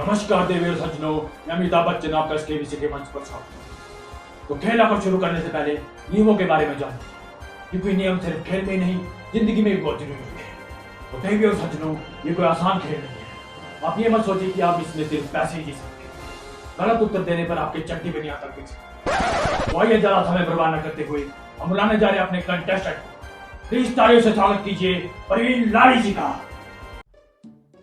नमस्कार देवी और सज्जनों, मैं अमिताभ बच्चन आपका इसके विषय के मंच पर स्वागत है। तो खेल को शुरू करने से पहले नियमों के बारे में जानें, क्योंकि नियम सिर्फ खेल में ही नहीं, जिंदगी में भी बहुत जरूरी होते हैं। तो देवी और सज्जनों, ये कोई आसान खेल नहीं है। आप ये मत सोचिए कि आप इसमें सिर्फ पैसे ही जीत सकते हैं। गलत उत्तर देने पर आपके चड्डी बनिया यहाँ तक बिक सकते हैं। तो आइए ज्यादा समय बर्बाद न करते हुए हम बुलाने जा रहे हैं अपने कंटेस्टेंट। प्लीज तालियों से स्वागत कीजिए प्रवीण लाड़ी जी का।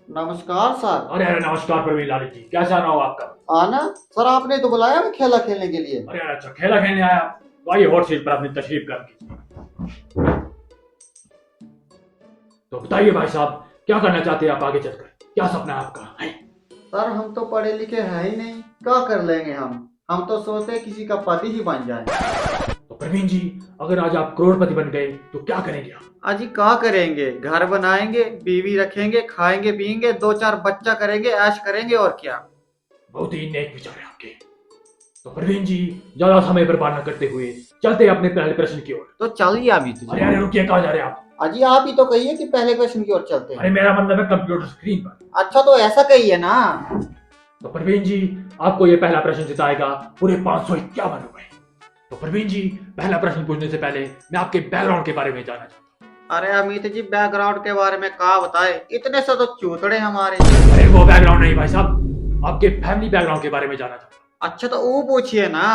नमस्कार सर। अरे नमस्कार प्रवीण लाड़ी जी, कैसा रहा हो आपका? आना सर, आपने तो बुलाया मैं खेला खेलने के लिए। अरे अच्छा, खेला खेलने आया आप? तो आइए हॉट सीट पर अपनी तशरीफ कर कीजिए। तो बताइए भाई साहब, क्या करना चाहते हैं आप आगे चलकर? क्या सपना है आपका? सर हम तो पढ़े लिखे हैं ही नहीं, क्या कर लेंगे हम तो सोचते हैं किसी का पति ही बन जाए। तो प्रवीण जी, अगर आज आप करोड़पति बन गए तो क्या करेंगे आप? अजी क्या करेंगे, घर बनाएंगे, बीवी रखेंगे, खाएंगे पिएंगे, 2-4 बच्चा करेंगे, ऐश करेंगे और क्या। बहुत ही नेक विचार है आपके। तो प्रवीण जी, ज्यादा समय बर्बाद न करते हुए चलते हैं अपने पहले प्रश्न की ओर। तो चलिए अभी तो। अरे रुकिए, कहाँ जा रहे हैं आप? अजी आप ही तो कहिए कि पहले क्वेश्चन की ओर चलते हैं। अरे मेरा मतलब है कंप्यूटर स्क्रीन पर। अच्छा तो ऐसा कहिए ना। तो प्रवीण जी, आपको ये पहला प्रश्न जिताएगा पूरे 551 रुपए। तो प्रवीण जी, पहला प्रश्न पूछने से पहले मैं आपके बैकग्राउंड के बारे में जानना चाहता हूँ। अरे अमित जी, बैकग्राउंड के बारे में क्या बताए, इतने से तो चूतड़े हमारे। अरे वो बैकग्राउंड नहीं भाई साहब, आपके फैमिली बैकग्राउंड के बारे में जानना चाहता हूँ। अच्छा तो वो पूछिए ना।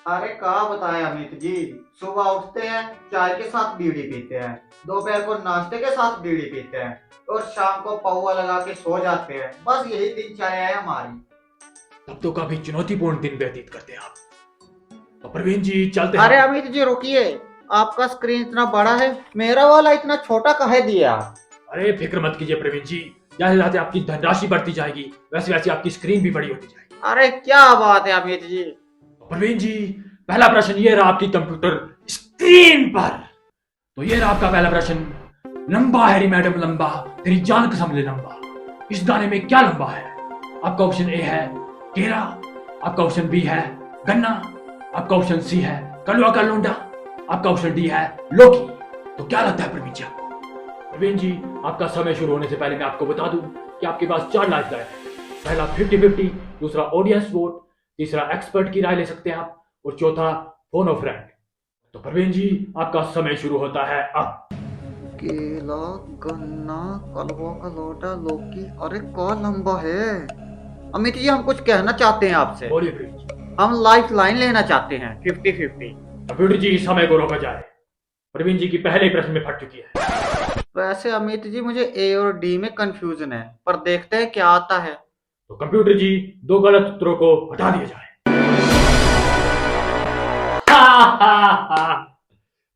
अरे क्या बताएं अमित जी, सुबह उठते हैं चाय के साथ बीड़ी पीते हैं, दोपहर को नाश्ते के साथ बीड़ी पीते हैं और शाम को पौवा लगा के सो जाते हैं। बस यही दिनचर्या है हमारी। तब तो काफी चुनौतीपूर्ण दिन व्यतीत करते हैं आप। तो प्रवीण जी चलते हैं। अरे अमित जी रुकिए, आपका स्क्रीन इतना बड़ा है, मेरा वाला इतना छोटा काहे दिया आप? अरे फिक्र मत कीजिए प्रवीण जी, जैसे जैसे आपकी धनराशि बढ़ती जाएगी वैसे वैसे आपकी स्क्रीन भी बड़ी होती जाएगी। अरे क्या बात है अमित जी। प्रवीण जी, पहला प्रश्न ये रहा आपकी कंप्यूटर स्क्रीन पर। तो ये रहा आपका पहला प्रश्न। लंबा हैरी मैडम लंबा, तेरी जान कसम ले लंबा, इस गाने में क्या लंबा है? आपका ऑप्शन ए है केरा, आपका ऑप्शन बी है गन्ना, आपका ऑप्शन सी है कलवा का लोंडा, आपका ऑप्शन डी है लोकी। तो क्या लगता है प्रवीण जी आपको? प्रवीण जी, आपका समय शुरू होने से पहले मैं आपको बता दूं कि आपके पास 4 लाइफ लाइन है। पहला 50-50, दूसरा ऑडियंस वोट, तीसरा एक्सपर्ट की राय ले सकते हैं आप, और चौथा फोन ऑफ फ्रेंड। तो प्रवीण जी, आपका समय शुरू होता है अब। केला, गन्ना, कलवा का लोटा, लौकी। अरे कौन लंबा है? अमित जी हम कुछ कहना चाहते हैं आपसे। बोलिए प्रवीण जी। हम लाइफ लाइन लेना चाहते हैं 50-50। कंप्यूटर जी, समय को रोका जाए। प्रवीण जी की पहले प्रश्न में फट चुकी है। वैसे अमित जी मुझे ए और डी में कंफ्यूजन है, पर देखते हैं क्या आता है। तो कंप्यूटर जी, 2 गलत उत्तरों को हटा दिया जाए।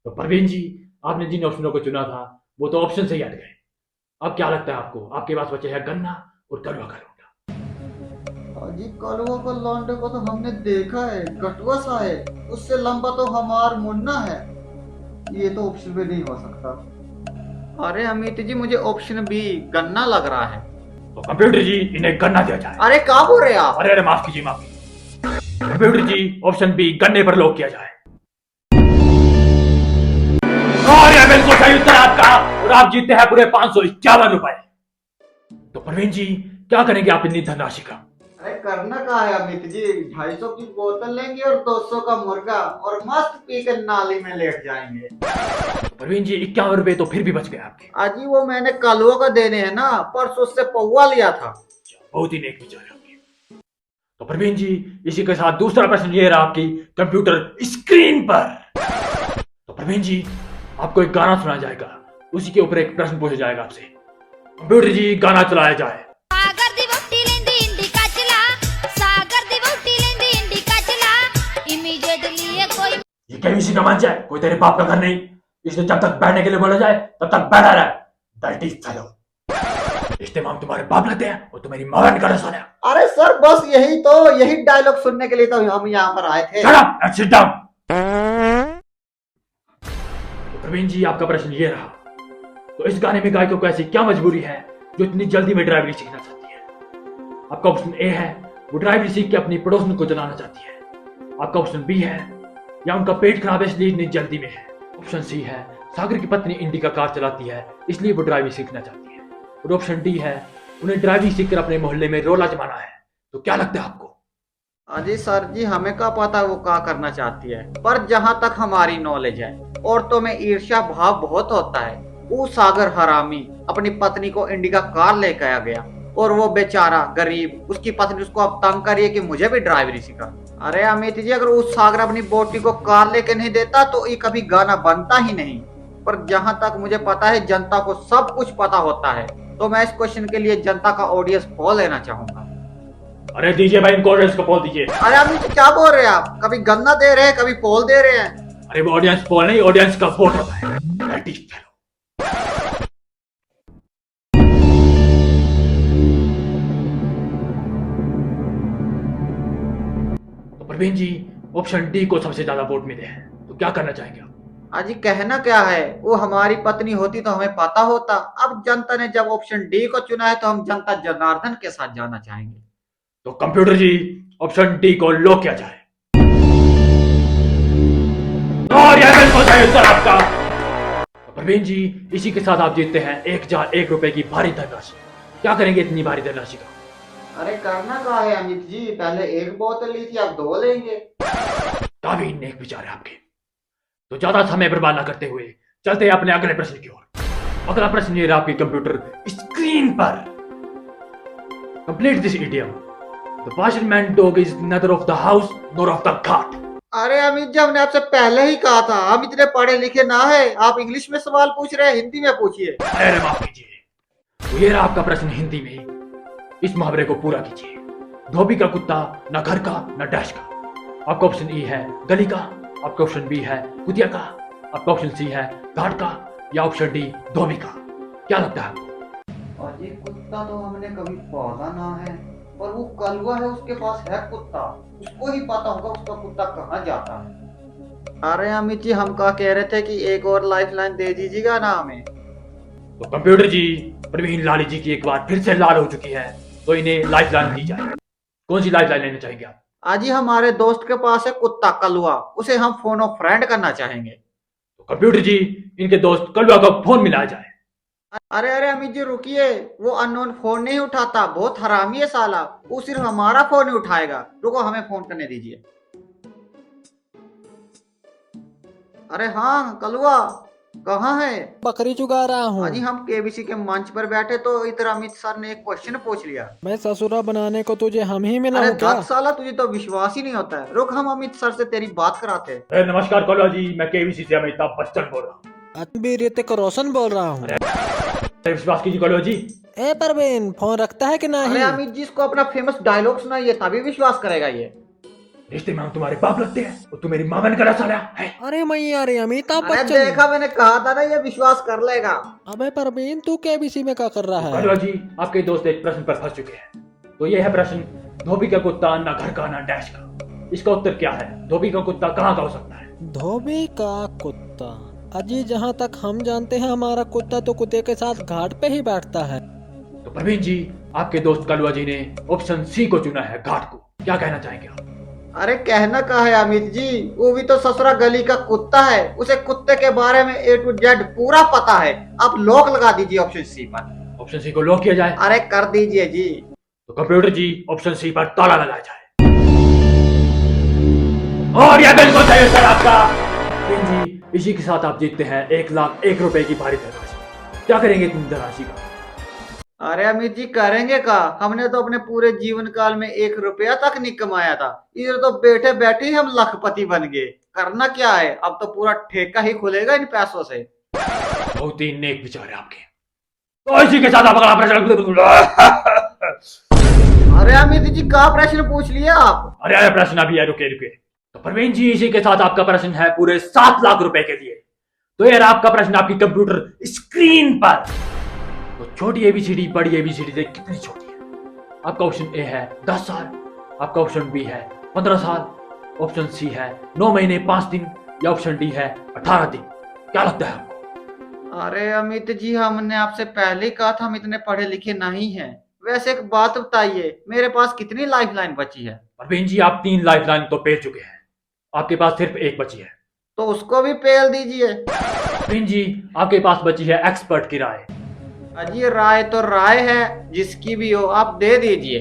तो प्रवीण जी, आपने जिन ऑप्शनों को चुना था वो तो ऑप्शन से ही हट गए। अब क्या लगता है आपको? आपके पास बचे हैं गन्ना और कलवा का लोंडा। अजी कलवा का लौंडे को तो हमने देखा है, गटुआ सा है, उससे लंबा तो हमार मुन्ना है। ये तो ऑप्शन में नहीं हो सकता। अरे अमित जी मुझे ऑप्शन बी गन्ना लग रहा है। तो कंप्यूटर जी, इन्हें गन्ना दिया जाए। अरे क्या बोल रहे हैं आप? अरे माफ कीजिए, माफ कीजिए। कंप्यूटर जी, ऑप्शन बी गन्ने पर लॉक किया जाए। और यह बिल्कुल सही उत्तर आपका, और आप जीतते हैं पूरे 551 रुपए। तो प्रवीण जी, क्या करेंगे आप इतनी धनराशि का? अरे करना क्या है अमित जी, 250 की बोतल लेंगे और 200 का मुर्गा और मस्त पी कर नाली में लेट जाएंगे। प्रवीण जी, 51 रुपए तो फिर भी बच गए आपके। अजी वो मैंने कलुआ का देने हैं ना, परसों उससे पौवा लिया था। बहुत ही नेक विचार है आपके। तो प्रवीण जी, इसी के साथ दूसरा प्रश्न ये रहा आपकी कंप्यूटर स्क्रीन पर। तो प्रवीण जी, आपको एक गाना सुनाया जाएगा, उसी के ऊपर एक प्रश्न पूछा जाएगा आपसे। कंप्यूटर जी, गाना चलाया जाए। ये केबीसी का मंच है, कोई तेरे बाप का घर नहीं। इसलिए जब तक बैठने के लिए बोला जाए तब तक बैठा रहे। Dirty fellow. इस्तेमाल तुम्हारे बाप लेते हैं और तुम्हारी मां का रसान है। अरे सर बस यही डायलॉग सुनने के लिए तो हम यहाँ पर आए थे। Shut up and sit down। तो प्रवीण जी, आपका प्रश्न ये रहा। तो इस गाने में गायकों को ऐसी क्या मजबूरी है जो इतनी जल्दी में ड्राइवरी सीखना चाहती है? आपका ऑप्शन ए है वो ड्राइवरी सीख के अपनी पड़ोसन को जलाना चाहती है। आपका ऑप्शन बी है या उनका पेट खराब है इसलिए इतनी जल्दी में है। ऑप्शन सी है सागर की पत्नी इंडिका कार चलाती है इसलिए वो ड्राइविंग सीखना चाहती है। और ऑप्शन डी है उन्हें ड्राइविंग सीखकर अपने मोहल्ले में रोला जमाना है, तो क्या लगता है आपको? अजी सर जी, हमें क्या पता वो क्या करना चाहती है, पर जहाँ तक हमारी नॉलेज है, औरतों में ईर्ष्या भाव बहुत होता है। वो सागर हरामी अपनी पत्नी को इंडिका कार लेकर आ गया और वो बेचारा गरीब, उसकी पत्नी उसको अब तंग कर रही है कि मुझे भी ड्राइवरी सिखा। अरे अमित जी, अगर उस सागर अपनी बोटी को कार लेके नहीं देता तो ये कभी गाना बनता ही नहीं। पर जहाँ तक मुझे पता है जनता को सब कुछ पता होता है, तो मैं इस क्वेश्चन के लिए जनता का ऑडियंस पोल लेना चाहूंगा। अरे दीजिए भाई, इनको ऑडियंस को पोल दीजिए। अरे अमित जी, क्या बोल रहे हैं आप? कभी गन्ना दे रहे हैं, कभी पोल दे रहे हैं। अरे वो ऑडियंस पोल नहीं, ऑडियंस का वोट होता है। Dirty fellow। तो प्रवीण जी, ऑप्शन डी को सबसे ज्यादा वोट मिले हैं, तो क्या करना चाहेंगे आप? अजी कहना क्या है, वो हमारी पत्नी होती तो हमें पता होता। अब जनता ने जब ऑप्शन डी को चुना है तो हम जनता जनार्दन के साथ जाना चाहेंगे। तो कंप्यूटर जी, ऑप्शन डी को लॉक किया जाए। और यह बिल्कुल सही उत्तर आपका। तो प्रवीण जी, इसी के साथ आप जीतते हैं 1001 रुपए की भारी धनराशि। क्या करेंगे इतनी भारी धनराशि का? अरे करना क्या है अमित जी, पहले एक बोतल ली थी, अब 2 लेंगे। काफी नेक विचार है आपके। तो ज्यादा समय बर्बाद ना करते हुए चलते हैं अपने अगले प्रश्न की ओर। अगला प्रश्न ये रहा आपके कंप्यूटर स्क्रीन पर। Complete this idiom. The washerman dog is neither of the house nor of the ghat. अरे अमित जी, हमने आपसे पहले ही कहा था, हम इतने पढ़े लिखे ना है। आप इंग्लिश में सवाल पूछ रहे हैं, हिंदी में पूछिए। अरे माफ कीजिए। तो ये रहा आपका प्रश्न हिंदी में। इस मुहावरे को पूरा कीजिए। धोबी का कुत्ता न घर का न डैश का। आपका ऑप्शन ई है गली का, आपका ऑप्शन बी है कुतिया का, आपका ऑप्शन सी है घाट का, या ऑप्शन डी धोबी का। क्या लगता है आपको? और ये कुत्ता तो हमने कभी पाला ना है, पर वो कलवा है, उसके पास है कुत्ता, उसको ही पता होगा उसका कुत्ता कहाँ जाता है। अरे अमित जी, हम क्या कह रहे थे कि एक और लाइफलाइन दे दीजिएगा ना हमें। तो कंप्यूटर जी, प्रवीण लाली जी की एक बार फिर से लाल हो चुकी है, तो इन्हें लाइफलाइन दी जाए। कौन सी लाइफलाइन लेना चाहेंगे आप? आज ही हमारे दोस्त के पास है कुत्ता कलवा, उसे हम फोन ऑफ फ्रेंड करना चाहेंगे। तो कंप्यूटर जी, इनके दोस्त कलवा का फोन मिलाया जाए। अरे अरे अमित जी रुकिए, वो अननोन फोन नहीं उठाता, बहुत हरामी है साला। वो सिर्फ हमारा फोन ही उठाएगा। रुको, हमें फोन करने दीजिए। अरे हाँ कलवा, कहाँ है? बकरी चुगा रहा हूँ। अजी हम केबीसी के मंच पर बैठे तो इधर अमित सर ने एक क्वेश्चन पूछ लिया। मैं ससुरा बनाने को तुझे हम ही मिला अरे हूँ क्या? धत साला, तुझे तो विश्वास ही नहीं होता है। रुक, हम अमित सर से तेरी बात कराते हैं। अरे नमस्कार कलवा जी, मैं केवीसी से अमिताभ बच्चन बोल रहा हूँ। अभी ऋतिक रोशन बोल रहा हूँ। अरे विश्वास कीजिए कलवा जी। ए परवीन, फोन रखता है कि अरे नहीं? अमित जी, इसको अपना फेमस डायलॉग सुनाइए, तभी विश्वास करेगा ये। रिश्ते में हम तुम्हारे बाप लगते हैं और तू मेरी मां बन कर साला है। अरे मैया रे, अमिताभ अरे बच्चन। देखा, मैंने कहा था ना ये विश्वास कर लेगा। अबे परवीन, तू केबीसी में क्या कर रहा है? कलवा जी, आपके दोस्त एक प्रश्न पर फंस चुके हैं। तो यह है प्रश्न, धोबी का कुत्ता ना घर का ना डैश का। इसका उत्तर क्या है? धोबी का कुत्ता कहाँ का हो सकता है? धोबी का कुत्ता? अजी जहाँ तक हम जानते हैं, हमारा कुत्ता तो कुत्ते के साथ घाट पे ही बैठता है। तो प्रवीण जी, आपके दोस्त कलवा जी ने ऑप्शन सी को चुना है, घाट को। क्या कहना चाहेंगे आप? अरे कहना क्या है अमित जी, वो भी तो ससुरा गली का कुत्ता है, उसे कुत्ते के बारे में A to Z पूरा पता है। आप लॉक लगा दीजिए ऑप्शन सी पर। ऑप्शन सी को लॉक किया जाए। अरे कर दीजिए जी। तो कंप्यूटर जी, ऑप्शन सी पर ताला लगाया जाए। और यह बिल्कुल सही उत्तर आपका। प्रवीण जी, इसी के साथ आप जीतते हैं 1,01 रुपए की भारी धनराशि। क्या करेंगे इतनी धनराशि का? अरे अमित जी करेंगे का, हमने तो अपने पूरे जीवन काल में 1 रुपया तक नहीं कमाया था। इधर तो बैठे बैठे ही हम लखपति बन गए। करना क्या है, अब तो पूरा ठेका ही खुलेगा इन पैसों से। बहुत ही नेक विचार है आपके। तो इसी के साथ आप अगला प्रश्न। अरे अमित जी का प्रश्न पूछ लिए आप? अरे प्रश्न अभी है, रुके रुके। तो प्रवीण जी, इसी के साथ आपका प्रश्न है पूरे 7 लाख रुपए के लिए। तो यार आपका प्रश्न आपकी कंप्यूटर स्क्रीन पर। तो छोटी एबीसीडी बड़ी एबीसीडी से कितनी छोटी है? आपका ऑप्शन ए है 10 साल, आपका ऑप्शन बी है 15 साल, ऑप्शन सी है 9 महीने 5 दिन, या ऑप्शन डी है 18 दिन। क्या लगता है आपको? अरे अमित जी, हमने आपसे पहले ही कहा था हम इतने पढ़े लिखे नहीं हैं। वैसे एक बात बताइए, मेरे पास कितनी लाइफलाइन बची है? प्रवीण जी, आप 3 लाइफलाइन तो पेल चुके हैं, आपके पास सिर्फ एक बची है। तो उसको भी पेल दीजिए। प्रवीण जी, आपके पास बची है एक्सपर्ट की राय। अजी राय तो राय है, जिसकी भी हो आप दे दीजिए।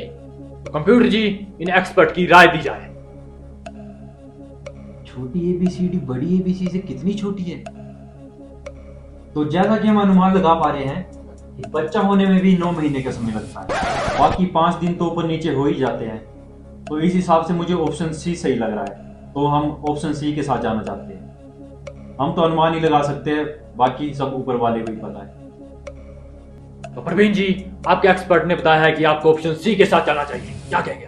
तो कंप्यूटर जी, इन एक्सपर्ट की राय दी जाए। छोटी एबीसीडी बड़ी एबीसी से कितनी छोटी है? तो जैसा कि हम अनुमान लगा पा रहे हैं कि बच्चा होने में भी 9 महीने का समय लगता है, बाकी 5 दिन तो ऊपर नीचे हो ही जाते हैं। तो इस हिसाब से मुझे ऑप्शन सी सही लग रहा है, तो हम ऑप्शन सी के साथ जाना चाहते हैं। हम तो अनुमान ही लगा सकते हैं, बाकी सब ऊपर वाले को ही पता है। तो प्रवीण जी, आपके एक्सपर्ट ने बताया है कि आपको ऑप्शन सी के साथ जाना चाहिए, क्या कहेंगे?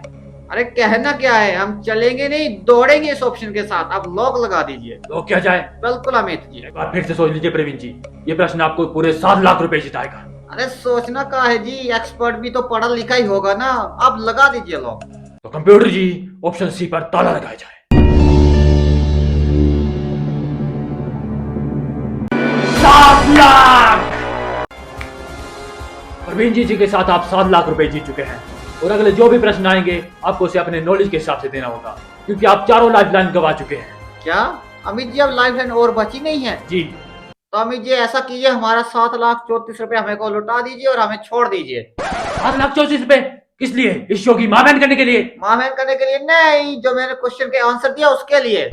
अरे कहना क्या है, हम चलेंगे नहीं दौड़ेंगे इस ऑप्शन के साथ। आप लॉक लगा दीजिए। तो क्या जाए? बिल्कुल अमित जी। एक बार फिर से सोच लीजिए प्रवीण जी, ये प्रश्न आपको पूरे 7 लाख रुपए जिताएगा। अरे सोचना क्या है जी, एक्सपर्ट भी तो पढ़ा लिखा ही होगा ना। आप लगा दीजिए लॉक। तो कंप्यूटर जी, ऑप्शन सी पर ताला लगाया जाए। 7 लाख! प्रवीण जी के साथ आप 7 लाख रुपए जीत चुके हैं, और अगले जो भी प्रश्न आएंगे आपको उसे अपने नॉलेज के हिसाब से देना होगा, क्योंकि आप चारों लाइफलाइन गवा चुके हैं। क्या अमित जी, अब लाइफ लाइन और बची नहीं है? जी। तो अमित जी ऐसा कीजिए, हमारा 7,34,000 हमें को लौटा दीजिए और हमें छोड़ दीजिए। 7,34,000 किस लिए? इस शो की मां बहन करने के लिए? मामैन करने के लिए नहीं, जो मैंने क्वेश्चन के आंसर दिया उसके लिए।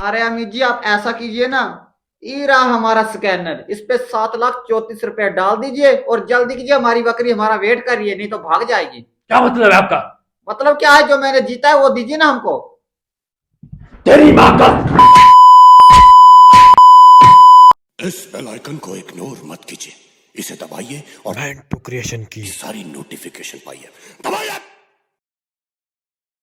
अरे अमित जी आप ऐसा कीजिए ना, ई रहा हमारा स्कैनर, इस पे 7,34,000 डाल दीजिए और जल्दी कीजिए, हमारी बकरी हमारा वेट कर रही है, नहीं तो भाग जाएगी। क्या मतलब है आपका? मतलब क्या है, जो मैंने जीता है वो दीजिए ना हमको। तेरी मां का! इस बेल आइकन को इग्नोर मत कीजिए, इसे दबाइए और बैंड टू क्रिएशन की सारी नोटिफिकेशन पाइए। दबाइए।